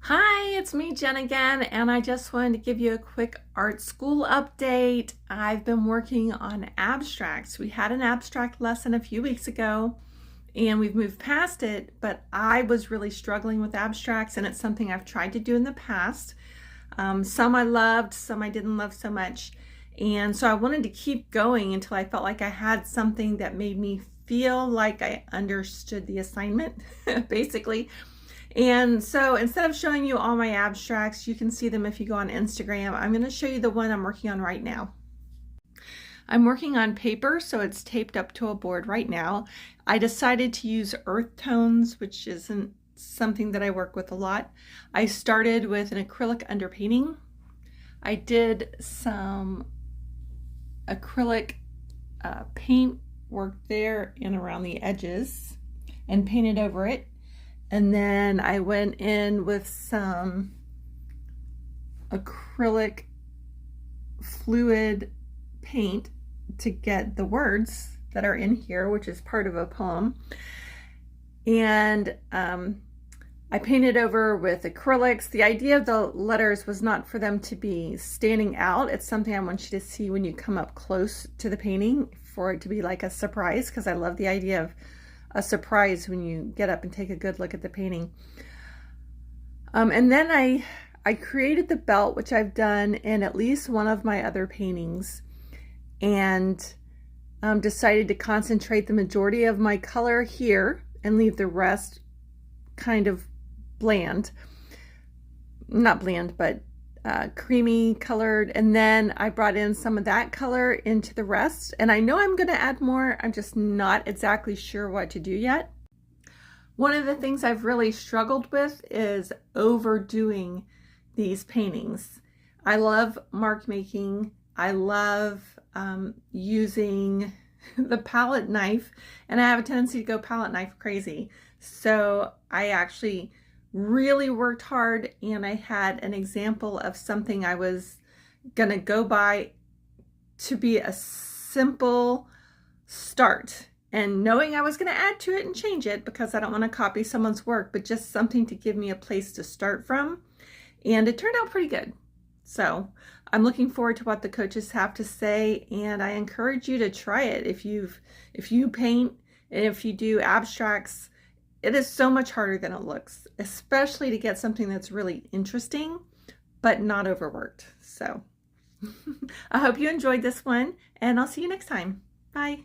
Hi, it's me, Jen again, and I just wanted to give you a quick art school update. I've been working on abstracts. We had an abstract lesson a few weeks ago, and we've moved past it, but I was really struggling with abstracts, and it's something I've tried to do in the past. Some I loved, some I didn't love so much, and so I wanted to keep going until I felt like I had something that made me feel like I understood the assignment, basically. And so instead of showing you all my abstracts, you can see them if you go on Instagram. I'm going to show you the one I'm working on right now. I'm working on paper, so it's taped up to a board right now. I decided to use earth tones, which isn't something that I work with a lot. I started with an acrylic underpainting. I did some acrylic paint work there and around the edges and painted over it. And then I went in with some acrylic fluid paint to get the words that are in here, which is part of a poem. And I painted over with acrylics. The idea of the letters was not for them to be standing out. It's something I want you to see when you come up close to the painting, for it to be like a surprise, because I love the idea of a surprise when you get up and take a good look at the painting. And then I created the belt, which I've done in at least one of my other paintings, and decided to concentrate the majority of my color here and leave the rest kind of bland. Not bland, but creamy colored. And then I brought in some of that color into the rest. And I know I'm going to add more. I'm just not exactly sure what to do yet. One of the things I've really struggled with is overdoing these paintings. I love mark making. I love using the palette knife, and I have a tendency to go palette knife crazy. So I actually really worked hard, and I had an example of something I was gonna go by to be a simple start, and knowing I was gonna add to it and change it because I don't want to copy someone's work, but just something to give me a place to start from. And it turned out pretty good. So I'm looking forward to what the coaches have to say, and I encourage you to try it. If you paint and if you do abstracts, it is so much harder than it looks, especially to get something that's really interesting, but not overworked. So I hope you enjoyed this one, and I'll see you next time. Bye.